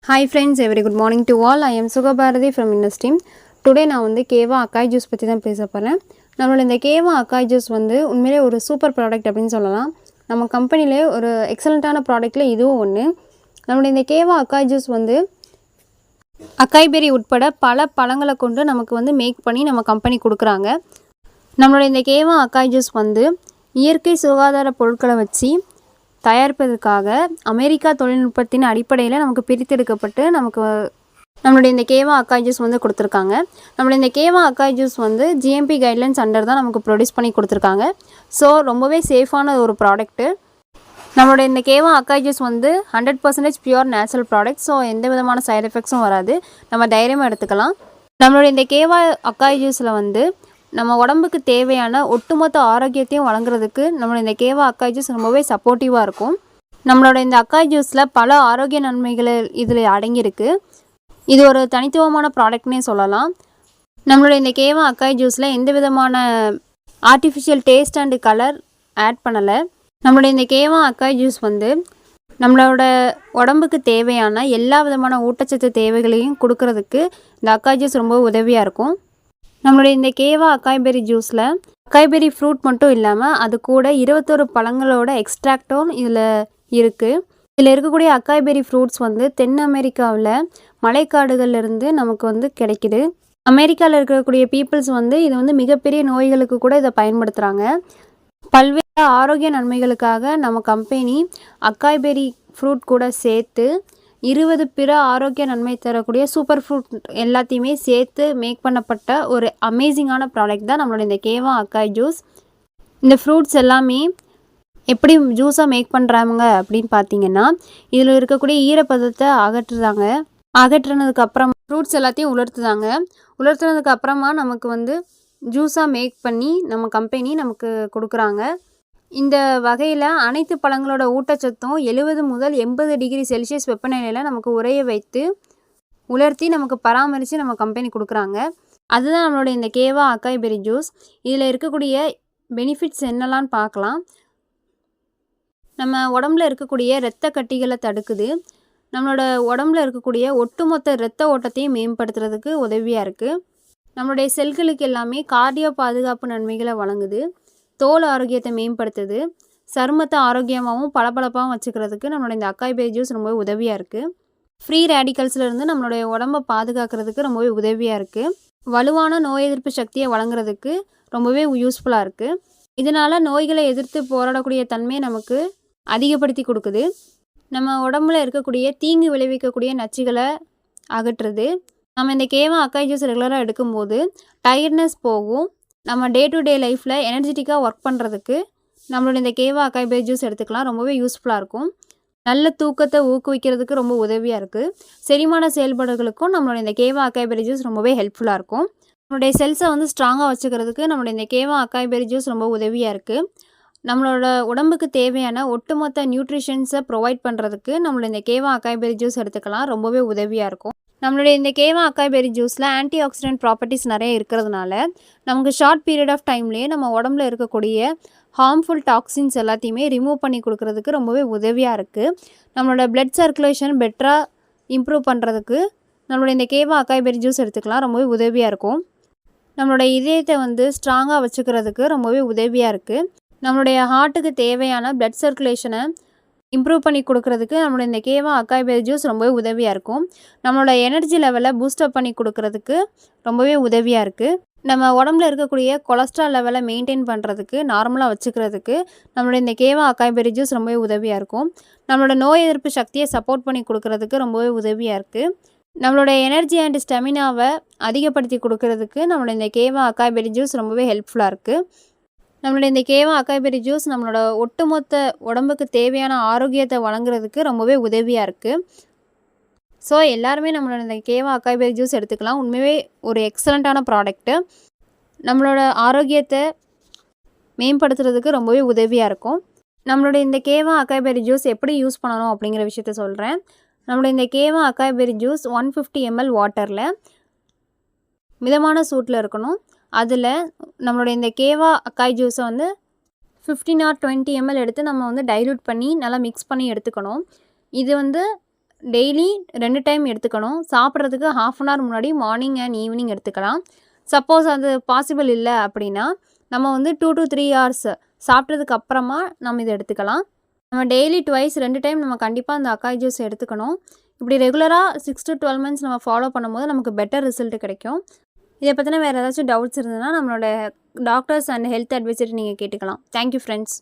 Hi friends, very good morning to all. I am Sugha Bharati from Indus team. Today நான் வந்து கேவா அக்காய் juice பற்றி தான் பேச போகிறேன். நம்மளோட இந்த கேவா அக்காய் ஜூஸ் வந்து உண்மையிலே ஒரு சூப்பர் ப்ராடக்ட் அப்படின்னு சொல்லலாம். நம்ம கம்பெனிலே ஒரு எக்ஸலண்ட்டான ப்ராடக்ட்டில் இதுவும் ஒன்று. நம்மளோட இந்த கேவா அக்காய் ஜூஸ் வந்து அக்காய் பெரி உட்பட பல பழங்களை கொண்டு நமக்கு வந்து மேக் பண்ணி நம்ம கம்பெனி கொடுக்குறாங்க. நம்மளோட இந்த கேவா அக்காய் ஜூஸ் வந்து இயற்கை சுகாதார பொருட்களை வச்சு தயாரிப்பதற்காக அமெரிக்கா தொழில்நுட்பத்தின் அடிப்படையில் நமக்கு பிரித்தெடுக்கப்பட்டு நம்மளுடைய இந்த கேவா அக்காய் ஜூஸ் வந்து கொடுத்துருக்காங்க. நம்மளுடைய இந்த கேவா அக்காய் ஜூஸ் வந்து ஜிஎம்பி கைட்லைன்ஸ் அண்டர் தான் நமக்கு ப்ரொடியூஸ் பண்ணி கொடுத்துருக்காங்க. ஸோ ரொம்பவே சேஃபான ஒரு ப்ராடக்ட்டு. நம்மளுடைய இந்த கேவா அக்காய் ஜூஸ் வந்து 100% பியூர் நேச்சுரல் ப்ராடக்ட். ஸோ எந்த விதமான சைட் எஃபெக்ட்ஸும் வராது, நம்ம தைரியமாக எடுத்துக்கலாம். நம்மளுடைய இந்த கேவா அக்காய் ஜூஸில் வந்து நம்ம உடம்புக்கு தேவையான ஒட்டுமொத்த ஆரோக்கியத்தையும் வழங்குறதுக்கு நம்மளோட இந்த கேவா அக்காய் ஜூஸ் ரொம்பவே சப்போர்ட்டிவாக இருக்கும். நம்மளோட இந்த அக்காய் ஜூஸில் பல ஆரோக்கிய நன்மைகள் இதில் அடங்கியிருக்கு. இது ஒரு தனித்துவமான ப்ராடக்ட்னே சொல்லலாம். நம்மளோட இந்த கேவா அக்காய் ஜூஸில் எந்த விதமான artificial taste and colour add பண்ணலை. நம்மளோட இந்த கேவா அக்காய் ஜூஸ் வந்து நம்மளோட உடம்புக்கு தேவையான எல்லா விதமான ஊட்டச்சத்து தேவைகளையும் கொடுக்கறதுக்கு இந்த அக்காய் ஜூஸ் ரொம்ப உதவியாக இருக்கும். நம்மளுடைய இந்த கேவா அக்காய்பெரி ஜூஸில் அக்காய்பெரி ஃப்ரூட் மட்டும் இல்லாமல் அது கூட 21 பழங்களோட எக்ஸ்ட்ராக்டும் இதில் இருக்குது. இதில் இருக்கக்கூடிய அக்காய்பெரி ஃப்ரூட்ஸ் வந்து தென் அமெரிக்காவில் மலைக்காடுகள்லேருந்து நமக்கு வந்து கிடைக்கிது. அமெரிக்காவில் இருக்கக்கூடிய பீப்புள்ஸ் வந்து இது வந்து மிகப்பெரிய நோய்களுக்கு கூட இதை பயன்படுத்துகிறாங்க. பல்வேறு ஆரோக்கிய நன்மைகளுக்காக நம்ம கம்பெனி அக்காய்பெரி ஃப்ரூட் கூட சேர்த்து 20 பிற ஆரோக்கிய நன்மை தரக்கூடிய சூப்பர் ஃப்ரூட் எல்லாத்தையுமே சேர்த்து மேக் பண்ணப்பட்ட ஒரு அமேசிங்கான ப்ராடக்ட் தான் நம்மளோட இந்த கேவா அக்காய் ஜூஸ். இந்த ஃப்ரூட்ஸ் எல்லாமே எப்படி ஜூஸாக மேக் பண்ணுறாங்க அப்படின்னு பார்த்தீங்கன்னா, இதில் இருக்கக்கூடிய ஈரப்பதத்தை அகற்றுனதுக்கப்புறமா ஃப்ரூட்ஸ் எல்லாத்தையும் உலர்த்துனதுக்கப்புறமா நமக்கு வந்து ஜூஸாக மேக் பண்ணி நம்ம கம்பெனி நமக்கு கொடுக்குறாங்க. இந்த வகையில் அனைத்து பழங்களோட ஊட்டச்சத்தும் 70 முதல் 80 டிகிரி செல்சியஸ் வெப்பநிலையில் நமக்கு உறைய வைத்து உலர்த்தி நமக்கு பராமரித்து நம்ம கம்பெனி கொடுக்குறாங்க. அதுதான் நம்மளோட இந்த கேவா அக்காய்பெரி ஜூஸ். இதில் இருக்கக்கூடிய பெனிஃபிட்ஸ் என்னெல்லாம் பார்க்கலாம். நம்ம உடம்புல இருக்கக்கூடிய இரத்த கட்டிகளை தடுக்குது. நம்மளோட உடம்புல இருக்கக்கூடிய ஒட்டுமொத்த இரத்த ஓட்டத்தையும் மேம்படுத்துறதுக்கு உதவியாக இருக்குது. நம்மளுடைய செல்களுக்கு எல்லாமே கார்டியோ பாதுகாப்பு நன்மைகளை வழங்குது. தோல் ஆரோக்கியத்தை மேம்படுத்துது. சருமத்தை ஆரோக்கியமாகவும் பளபளப்பாகவும் வச்சுக்கிறதுக்கு நம்மளோட இந்த அக்காய்பெரி ஜூஸ் ரொம்பவே உதவியாக இருக்குது. ஃப்ரீ ரேடிக்கல்ஸ்லேருந்து நம்மளுடைய உடம்பை பாதுகாக்கிறதுக்கு ரொம்பவே உதவியாக இருக்குது. வலுவான நோய் எதிர்ப்பு சக்தியை வழங்குறதுக்கு ரொம்பவே யூஸ்ஃபுல்லாக இருக்குது. இதனால் நோய்களை எதிர்த்து போராடக்கூடிய தன்மையை நமக்கு அதிகப்படுத்தி கொடுக்குது. நம்ம உடம்புல இருக்கக்கூடிய தீங்கு விளைவிக்கக்கூடிய நச்சுகளை அகற்றுது. நம்ம இந்த கேவா அக்காய் ஜூஸ் ரெகுலராக எடுக்கும்போது டயர்ட்னஸ் போகும். நம்ம டே டு டே லைஃப்பில் எனர்ஜெட்டிக்காக ஒர்க் பண்ணுறதுக்கு நம்மளோட இந்த கேவா அக்காய்பெரி ஜூஸ் எடுத்துக்கலாம். ரொம்பவே யூஸ்ஃபுல்லாக இருக்கும். நல்ல தூக்கத்தை ஊக்குவிக்கிறதுக்கு ரொம்ப உதவியாக இருக்குது. செரிமான செயல்பாடுகளுக்கும் நம்மளோட இந்த கேவா அக்காய்பெரி ஜூஸ் ரொம்பவே ஹெல்ப்ஃபுல்லாக இருக்கும். நம்மளுடைய செல்ஸை வந்து ஸ்ட்ராங்காக வச்சுக்கிறதுக்கு நம்மளுடைய இந்த கேவா அக்காய்பெரி ஜூஸ் ரொம்ப உதவியாக இருக்குது. நம்மளோட உடம்புக்கு தேவையான ஒட்டுமொத்த நியூட்ரிஷன்ஸை ப்ரொவைட் பண்ணுறதுக்கு நம்மளோட இந்த கேவா அக்காய்பெரி ஜூஸ் எடுத்துக்கலாம். ரொம்பவே உதவியாக இருக்கும். நம்மளுடைய இந்த கேவா அக்காய்பெரி ஜூஸில் ஆன்டி ஆக்சிடென்ட் ப்ராப்பர்ட்டிஸ் நிறைய இருக்கிறதுனால நமக்கு ஷார்ட் பீரியட் ஆஃப் டைம்லேயே நம்ம உடம்புல இருக்கக்கூடிய ஹார்ம்ஃபுல் டாக்ஸின்ஸ் எல்லாத்தையுமே ரிமூவ் பண்ணி கொடுக்கறதுக்கு ரொம்பவே உதவியாக இருக்குது. நம்மளோட பிளட் சர்க்குலேஷன் பெட்டராக இம்ப்ரூவ் பண்ணுறதுக்கு நம்மளுடைய இந்த கேவா அக்காய்பெரி ஜூஸ் எடுத்துக்கலாம். ரொம்பவே உதவியாக இருக்கும். நம்மளோட இதயத்தை வந்து ஸ்ட்ராங்காக வச்சுக்கிறதுக்கு ரொம்பவே உதவியாக இருக்குது. நம்மளுடைய ஹார்ட்டுக்கு தேவையான பிளட் சர்க்குலேஷனை இம்ப்ரூவ் பண்ணி கொடுக்கறதுக்கு நம்மளோட இந்த கேவா அக்காய்பெரி ஜூஸ் ரொம்பவே உதவியாக இருக்கும். நம்மளோட எனர்ஜி லெவலை பூஸ்டப் பண்ணி கொடுக்கறதுக்கு ரொம்பவே உதவியாக இருக்குது. நம்ம உடம்புல இருக்கக்கூடிய கொலஸ்ட்ரால் லெவலை மெயின்டைன் பண்ணுறதுக்கு நார்மலாக வச்சுக்கிறதுக்கு நம்மளோட இந்த கேவா அக்காய்பெரி ஜூஸ் ரொம்பவே உதவியாக இருக்கும். நம்மளோட நோய் எதிர்ப்பு சக்தியை சப்போர்ட் பண்ணி கொடுக்கறதுக்கு ரொம்பவே உதவியாக இருக்குது. நம்மளோட எனர்ஜி அண்ட் ஸ்டெமினாவை அதிகப்படுத்தி கொடுக்கறதுக்கு நம்மளோட இந்த கேவா அக்காய்பெரி ஜூஸ் ரொம்பவே ஹெல்ப்ஃபுல்லாக இருக்குது. நம்மளோட இந்த கேவா அக்காய்பெரி ஜூஸ் நம்மளோட ஒட்டுமொத்த உடம்புக்கு தேவையான ஆரோக்கியத்தை வழங்குறதுக்கு ரொம்பவே உதவியாக இருக்குது. ஸோ எல்லாருமே நம்மளோட இந்த கேவா அக்காய்பெரி ஜூஸ் எடுத்துக்கலாம். உண்மையே ஒரு எக்ஸலண்ட்டான ப்ராடக்ட்டு. நம்மளோட ஆரோக்கியத்தை மேம்படுத்துறதுக்கு ரொம்பவே உதவியாக இருக்கும். நம்மளோட இந்த கேவா அக்காய்பெரி ஜூஸ் எப்படி யூஸ் பண்ணணும் அப்படிங்கிற விஷயத்த சொல்கிறேன். நம்மளோட இந்த கேவா அக்காய்பெரி ஜூஸ் 150 ml வாட்டரில் மிதமான சூட்டில் இருக்கணும். அதில் நம்மளோட இந்த கேவா அக்காய் ஜூஸை வந்து 15 or 20 ml எடுத்து நம்ம வந்து டைல்யூட் பண்ணி நல்லா மிக்ஸ் பண்ணி எடுத்துக்கணும். இது வந்து டெய்லி 2 டைம் எடுத்துக்கணும். சாப்பிட்றதுக்கு 1/2 அன் ஹவர் முன்னாடி மார்னிங் அண்ட் ஈவினிங் எடுத்துக்கலாம். சப்போஸ் அது பாசிபிள் இல்ல அப்படின்னா, நம்ம வந்து 2 to 3 ஹார்ஸ் சாப்பிட்டதுக்கு அப்புறமா நம்ம இத எடுத்துக்கலாம். நம்ம டெய்லி ட்வைஸ் 2 டைம் நம்ம கண்டிப்பா அந்த அக்காய் ஜூஸ் எடுத்துக்கணும். இப்படி ரெகுலரா 6 to 12 மந்த்ஸ் நம்ம ஃபாலோ பண்ணும்போது நமக்கு பெட்டர் ரிசல்ட் கிடைக்கும். இத பத்தின வேற ஏதாச்சும் டவுட்ஸ் இருந்ததுன்னா, நம்மளோட டாக்டர்ஸ் அண்ட் ஹெல்த் அட்வைசர் நீங்க கேட்டுக்கலாம். Thank you friends.